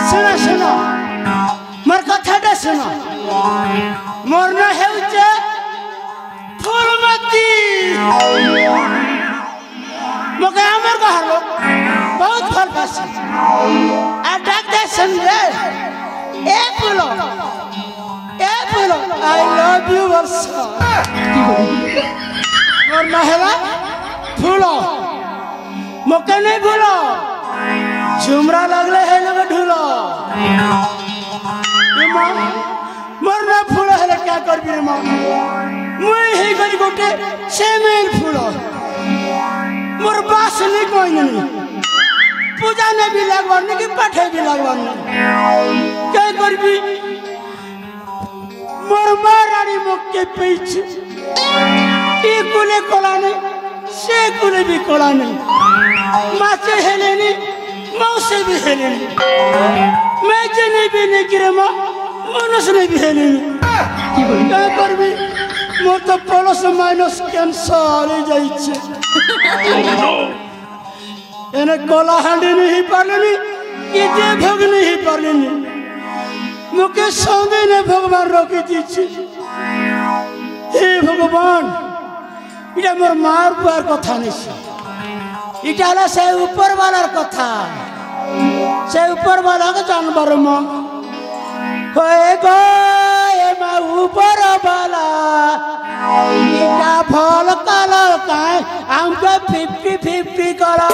सुनो सुनो मोर कथाटा सुनो मोर ना हेउचे फूलमती मके हमर घर लोग बहुत फल पासे आ डाक दे सुन रे ए फूलो आई लव यू वर्षा मोर ना हेला फूलो मके नहीं भूलो झुमरा लगले है लगे ढूलो मोर ना फूलो है क्या कर भी मां मुई ही गली गोटे सेमेल फूलो मोर बास नहीं कोई नहीं पूजा ने भी लगवान नहीं कि पठे भी लगवान नहीं क्या कर भी मोर मारानी मुक्के पीछे ये कुले कोला नहीं से कुले भी कोला नहीं माचे हेले नहीं मौसे भी हेले नहीं मैं जने भी नहीं गिरे माँ मनुष्य ने भी हेले नहीं क्या कर भी मोर तो प्लस माइनस कैंसर ही जाइए एने कोला हांडी नहीं पारलेनी कि जे भोग नहीं पारलेनी मुके संगे ने भगवान रोकी दीची हे भगवान इटा मोर मार पुआर कथा नहीं इटा हला से ऊपर वाला कथा से ऊपर वाला का जानवर मां होए गो ए मा ऊपर वाला इटा फल काला काए हमको 50-50 करा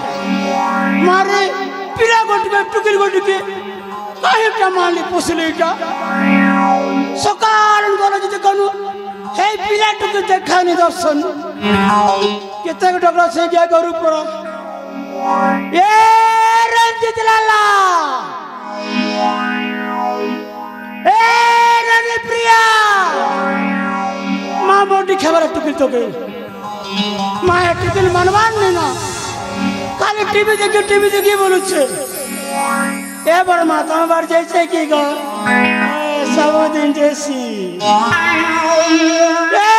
मारे पिला गोटके टुकिल गोटके काहे टमाली पुसलेटा सकाळ गलो जते कनु हे पिला टुके देखानी दर्शन केते डगला से क्या करू पड़ो ए रंजित लाला ए रनि प्रिया मां बोटी खबर टुकिल तो गई मां टुकिल मनवान नहीं ना खाली टीवी देखिए बोलू छे ए बड़ माता में बार जैसे की गो सब दिन जैसी ए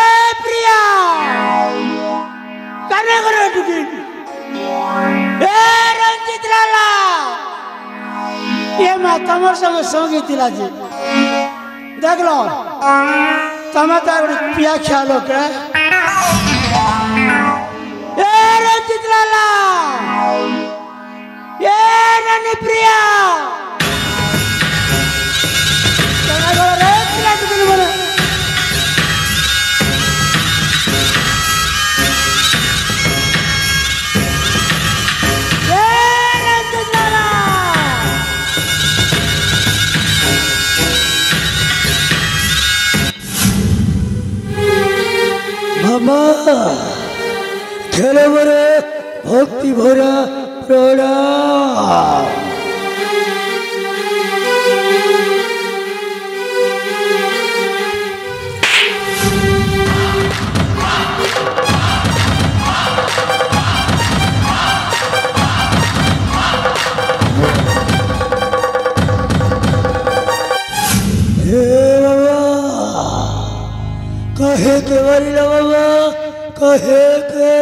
प्रिया कने करे टुकी ए रंजित लाला ये माता मोर संग संगी तिला जी देख लो तमे तो पिया ख्यालो के ए रंजित लाला ये रनि प्रिया चला गो रे प्रिया टुकिल बोले ये रंजित लाला मामा खेले बरे भक्ति भरा प्रणाम कहे के बाबा कहे के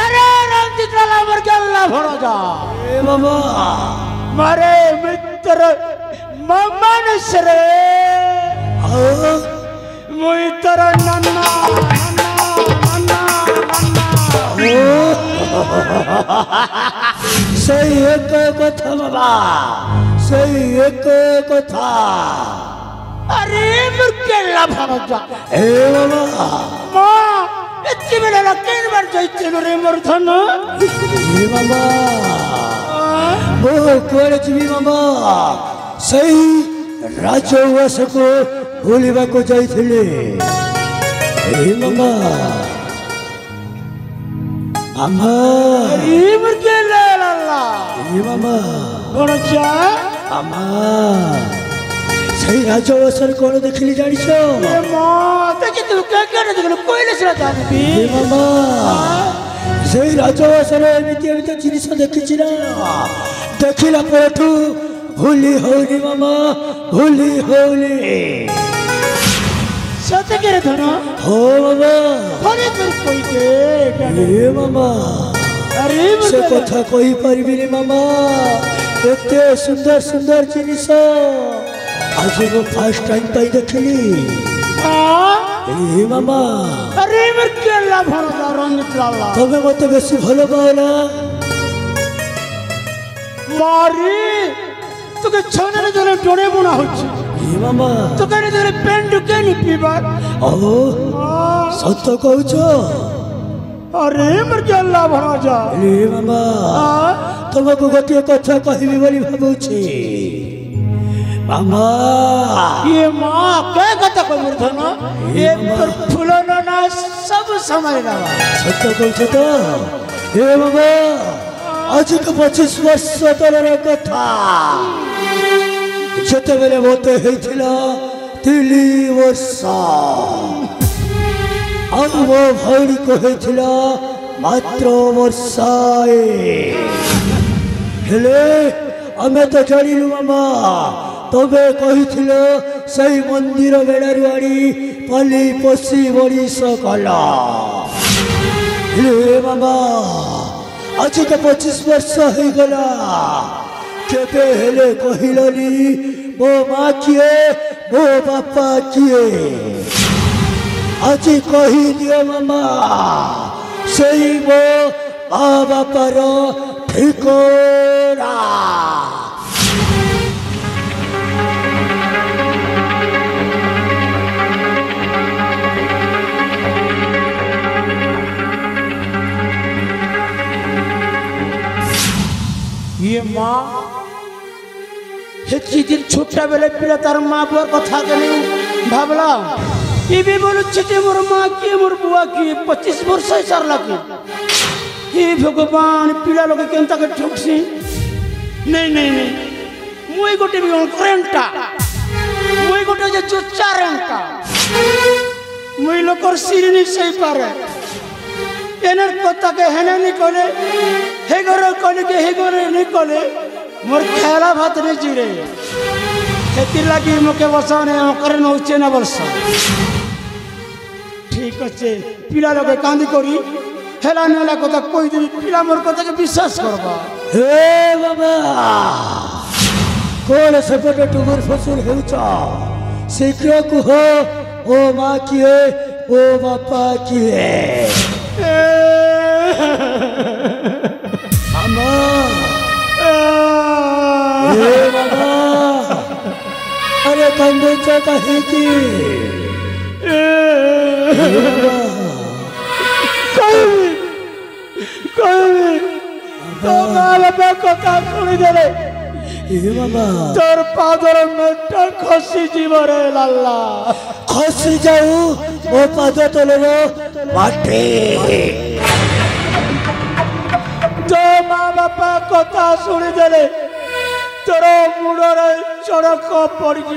अरे रंजित लाला मर गया भरा जा ए मामा मारे मित्र मन सरे मुई तर नन्ना नन्ना सही एक कथा बाबा सही एक कथा अरे मुर्केला भरा जा ए बाबा माँ इतनी मेरे लकीन बार जाइए रे मर्दन ए बाबा वो कोड़े चुवी मामा सही राजवास को भूलिबा को जाइथिले ए मामा मामा अरे मुर्केला लाला ए मामा भरा जा मामा सही राजवासर कौन देखली जानिछ ए माँ देखि तू क्या क्या देखल कोइले से जानबी ए मामा सही राजवासर एमिति एमिति जिनिस देखिछि ना देखिला परठू भूली होली मामा भूली होली सत्य के धन हो मामा अरे तू कोई के ए मामा अरे से कथा कहि परिबिनी मामा एते सुंदर सुंदर जिनिस आज वो फर्स्ट टाइम पाई देखली ए मामा अरे मुर्केला भरा रंजित लाला तबे मते बेसी भलो पाला मारी तुके छने ने जने डोरे बुना होछि ए मामा तुके ने जने पेंड के नि पीबार ओ सत कहूछ अरे मुर्केला भरा जा ए मामा तुमको गोटे कथा कहबी बोली भाबुछि मामा ये माँ क्या कथा को मुर्धन ये पर फुलन ना सब समय रहा सत कहूछ तो ए मामा आज के 25 वर्ष तलर कथा जते बेले मोते हेथिला 3 वर्ष अब वो भौरी को हेथिला मात्र वर्षाए हेले हमें तो जानिलु मामा तबे कहिथिलो सही मंदिर बेड़ारू आड़ी पली पशी बड़ी सकला हे मामा आज के 25 वर्ष हो गला केबे हेले कहिलनी मो माँ किए मो बापा किए आज कही दियो मामा सही मो माँ बापार ठिकाना ये माँ हेची दिन छोटा बेले पिला तार माँ बुआ कथा के नहीं भावला ये भी बोलो छिटे मोर माँ की मोर बुआ की 25 वर्ष है सार लगे ये भगवान पिला लोग केंता के ठोकसी नहीं नहीं नहीं मुई गोटे भी करेंटा मुई गोटे जे चुच्चा रेंटा मुई लोकर सिर नहीं सही पारे एनर कथा के हेने नहीं कोले हे घरे कोले के हे घरे नहीं कोले मोर खेला भात नहीं जिरे खेती लगी मोके बसाने करे न उच्चे न वर्ष ठीक अच्छे पिला लोग कांदी करी हेला नेला कथा कोई दिन पिला मोर कथा के विश्वास करबा हे बाबा कौन सेपटे टुगर फसुर हेउचा शीघ्र कुह ओ माँ किए ओ बापा किए मामा हे बाबा अरे कंदोचा कहे की कोई तो गाल पे कथा सुनी देले हे बाबा तोर पादर मेटा खसी जीव रे लाला खसी जाऊ ओ पाद तलर माटी तो माँ बापा कथा शुणी दे तोर मुड़े चड़क पड़ीज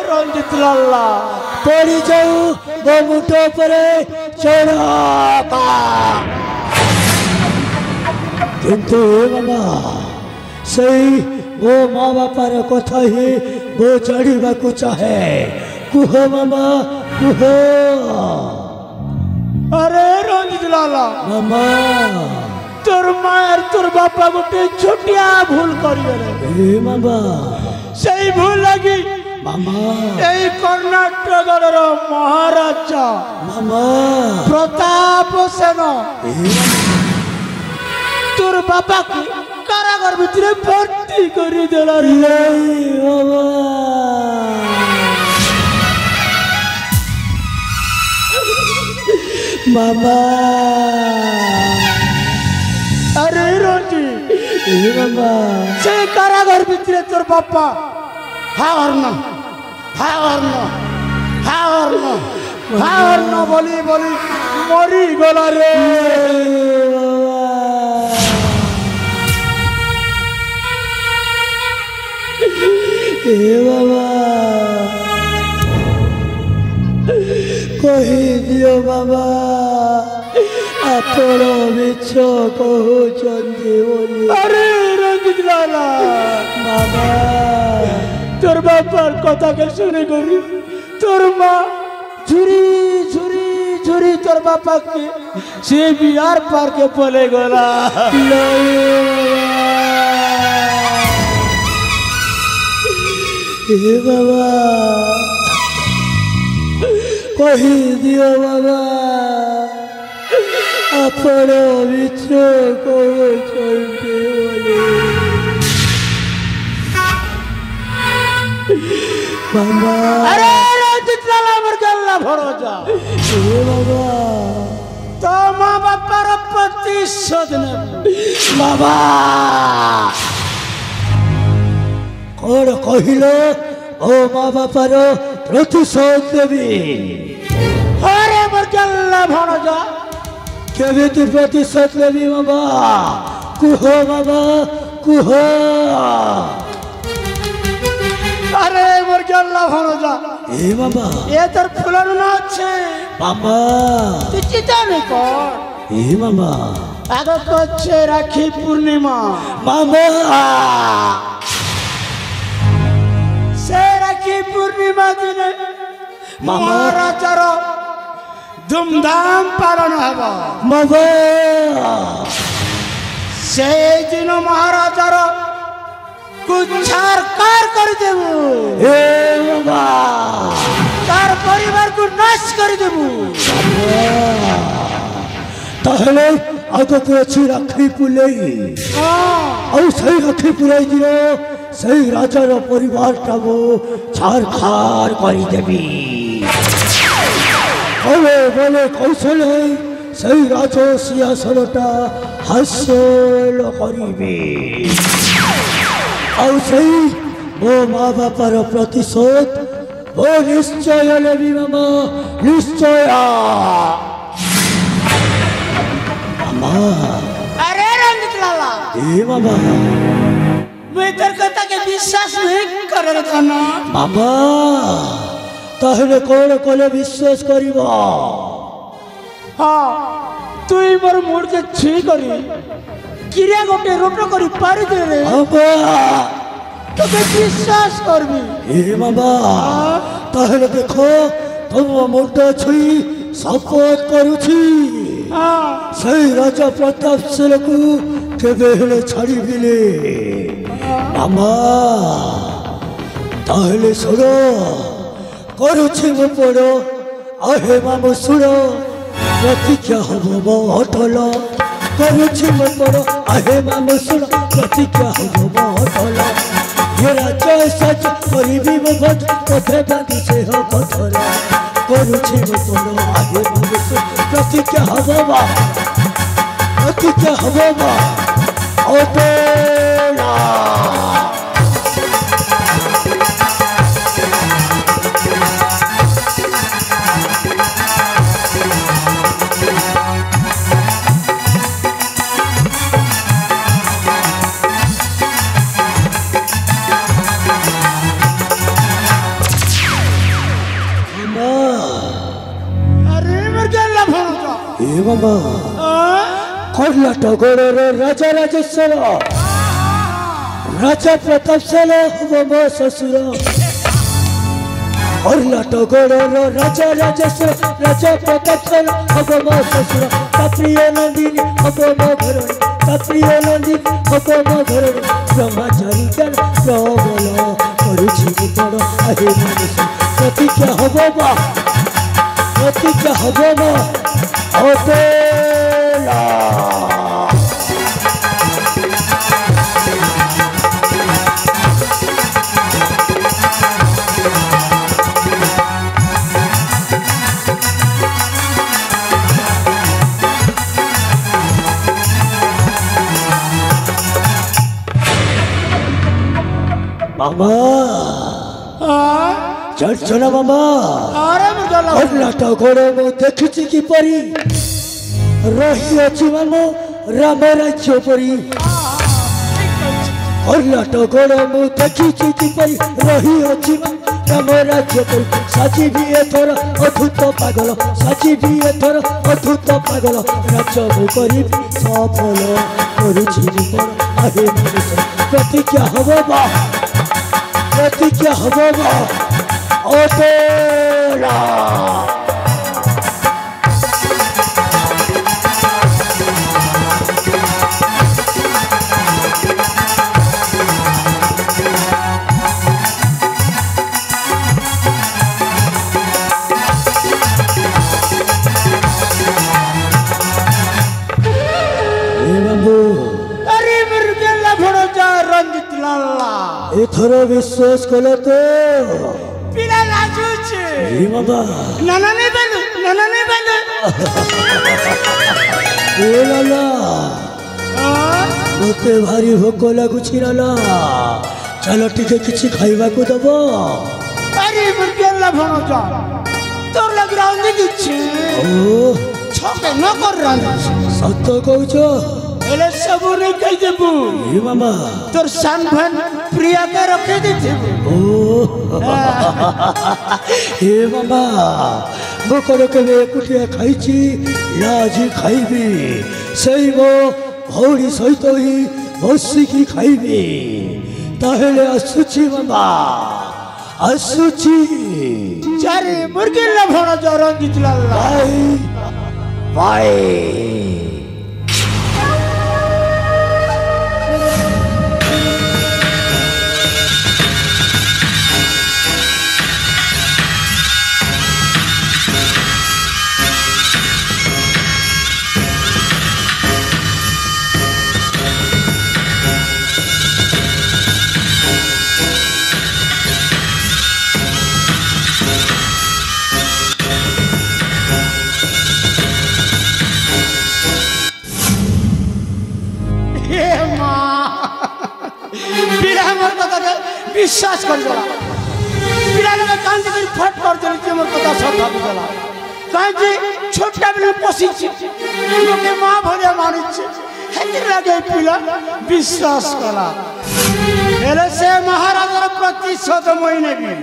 रंजित लाला पड़ी जाऊ मो मुठ पर चढ़क किंतु मामा सही मो माँ बापार कथा ही मो जाना चाहे कुह मामा कुह अरे रंजित लाला मामा तोर मार तोर बापा गोटे छोटिया भूल करिगले ए मामा सही भूल लगी मामा এই কর্ণাটকের মহারাজা मामा প্রতাপ সেন তোর বাবাকে কারাগার ভিতরে ভর্তি করে দিল রে मामा मामा আরে রঞ্জি ए मामा সেই কারাগার ভিতরে তোর বাবা হাওয়ার্ন বলি বলি মরি গলা রে ए बाबा कही दियो बाबा आपण मिछ कहउचंदी बोली আরে রঞ্জিত লালা बाबा তোর বাবার কথাকে শুনে করি তোর মা ঝুরি ঝুরি ঝুরি তোর বাপাকে সে বিহার পার্কে বলে গলা ए बाबा कही दियो बाबा आपण मिछ कहउचंदी बोली बाबा আরে রঞ্জিত লালা আমার গল্লা ভরজা ए बाबा তো মা বাবার প্রতিশোধ নেবে बाबा कौन कहिल ओ माँ बापार प्रतिशोध देवी আরে আমার গল্লা ভরজা केमिति प्रतिशोध देवी बाबा कुह बाबा कुह আরে আমার গল্লা ভরজা ए बाबा এ তোর ফুলানো না হচ্ছে बाबा তুই চিন্তা নেই কর ए बाबा আগে করছে রাখি পূর্ণিমা मामा সে রাখি পূর্ণিমা দিনে মহারাজার ধুমধাম পালন হব मामा সেই দিন মহারাজার কুচ্ছার কার করে দেব ए बाबा তার পরিবারকে নাশ করে দেব তাহলে আগত ଅଛି রাখি পুলেই ଆଉ ସେଇ ରାକ୍ଷୀ ପୁରାଇ ଦିଅ ସେଇ ରାଜାର ପରିବାରଟାକୁ ଛାର ଖାର କରିଦେବି କଲେ ବଲେ କୌଶଳେ ସେଇ ରାଜ ସିଂହାସନଟା ହାସଲ କରିବି ଆଉ ସେଇ ମୋ ମା ବାପାର ପ୍ରତିଶୋଧ ମୁଁ ନିଶ୍ଚୟ ନେବି ମାମା ନିଶ୍ଚୟ ମାମା अरे रंजित लाला ଏ ମାମା मैं तेर कथा के विश्वास नहीं कर रहा था ना ମାମା ତାହେଲେ କଣ କଲେ ବିଶ୍ୱାସ କରିବ हाँ तू मोर मूड के छी करी क्रिया गोटे रोट करी पारी दे रे ମାମା तो विश्वास करबी ଏ ମାମା ତାହେଲେ ଦେଖ ତମ ମୁଣ୍ଡ ଛୁଇଁ ଶପଥ କରୁଛି हाँ ସେଇ ରାଜା ପ୍ରତାପ ସେନକୁ କେବେ ହେଲେ ଛାଡ଼ିବିନି ମାମା ତାହେଲେ ଶୁଣ କରୁଛି ମୁଁ ପଡ଼ ଆହେ ମାମୁ ଶୁଣ ପ୍ରତିଜ୍ଞା ହବ ମୋ ଅଟଲ କରୁଛି ମୁଁ ପଡ଼ ଆହେ ମାମୁ ଶୁଣ ପ୍ରତିଜ୍ଞା ହବ ମୋ ଅଟଲ ये राजा सच करीबी में भज कथे बांधी से हो पथर करुछि मो पड़ो आगे मानुष प्रतिज्ञा हबा ओपेला अरे मेरे क्या लफड़ा ए बाबा कर्नाटक राजा राजेश्वर राजा प्रताप सेन हम मो ससुर कर्णाटक गौरव राजा राजेश्वर राजा प्रतापन हब मो ससुर प्रिय नंदिनी हब मो घर प्रिय नंदिनी हब मो घर ब्रह्मचारी ज्ञान प्रबल करुछि बड़ आहे मनुष्य प्रतिज्ञा हब अतोला मामा चर्चना मामा कर्णाटक मु देखी किपरी रही अच्छी मामो राम राज्य परी कर्णाटक मु देखी किपरी रही अच्छी राम राज्य परी साची भी एथर अद्भुत पागल साची भी एथर अद्भुत पागल राज्य मु करी सफल करुछि आहे मनुष्य प्रतिज्ञा हब अतोला एथर विश्वास कल तो पिला लाजुचे बाबा नाना नहीं बोलू ए लाला मते भारी भोक लगुछि लाला चलो टिके किछि खाइबा को दबो अरे मुर्गेला भणजा तोर लग राउंड दिछि ओ छके न कर राउंड सत कहूछो एले सब रे कहि देबू ए मामा तोर सान भन प्रिया के रखे देबू ओ हे मामा मोकर केबे कुटिया खाइछि लाजी खाइबी सही मो भौरी सहित ही बसिकी खाइबी ताहेले आसुछि मामा आसुछि चारे मुर्गेला भणजा रंजित लाला बाय विश्वास कर जला पिला लगे कांजी कर फट कर जली जे मोर कथा सब भाग जला कांजी छोटा बेले पोसी छी लोके मां भरे मानि छी हेति लगे पिला विश्वास कला एले से महाराजर प्रतिशोध महीने भी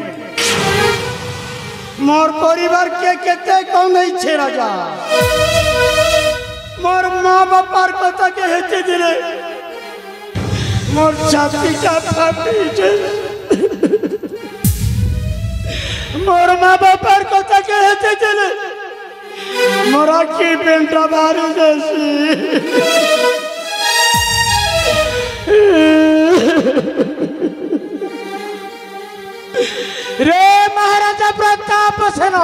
मोर परिवार के केते कोन नहीं छे राजा मोर मां बापार कथा के हेति दिले मोर छाती का फाटी छे मोर माँ बापार कथा के हेते चले मोरा की बेंटा बारी जैसी रे महाराजा प्रताप सेन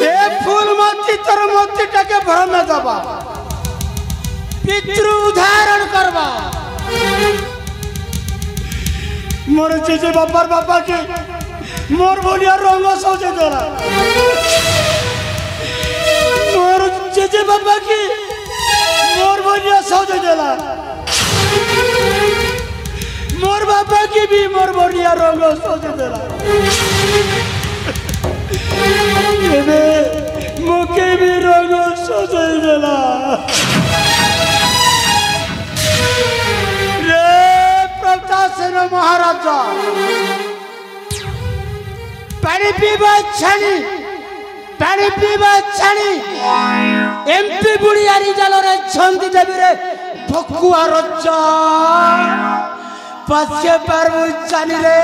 ए फूल मोती तर मोती टके भ्रम दबा पितृ उदाहरण करवा मोर जेजे बापार बापा के मोर बोलिया रंग सजे देला मोर जेजे बापा के मोर बोलिया सजे देला मोर बापा की भी मोर बोलिया रंग सजे देला एबे मोके भी रंग सजे देला सेन महाराजा पानी पीवा छानी एमपी बुढ़ियारी जलरे छंदी देवी रे भकुआ रचा पछे पर छानी रे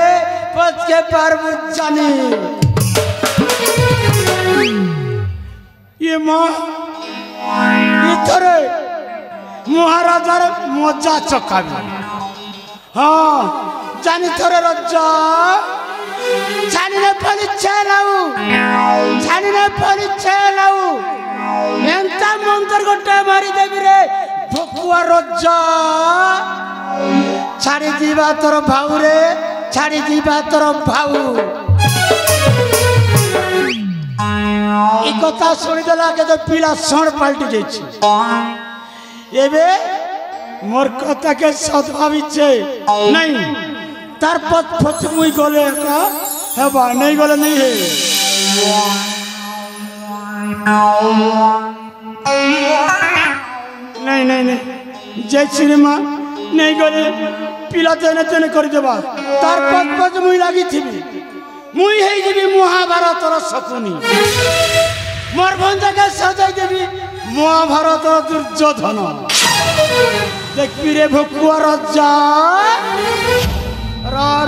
पद के पार्व जानी ये माँ इतरे महाराजा मजा चकाबी हाँ जानी थोड़े रजा जानी ने परिचय लाऊ जानी ने परिचय लाऊ एंता मंत्र गोटे मारी देवी रे भकुआ रजा छाड़ी दीवा तोर भाऊ रे छाड़ी दीवा तोर भाऊ एक कथा सुनी देला के तो पीला सण पलटी जाइछि एबे मोर कथा के सद्भावी छे नहीं तार पथ पथ मुई गले का हेबा नहीं गले नहीं है नहीं नहीं नहीं जय श्री माँ नहीं गले पीला तेने तेने कर देबा तार पथ पथ मुई लागी थी मुई है जीवी महाभारत रो सकुनी मोर बंदा के सजाई देवी महाभारत दुर्योधन देखबी रे भकुआ रजा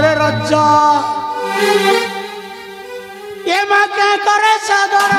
रे रजा ये माँ क्या करे सागर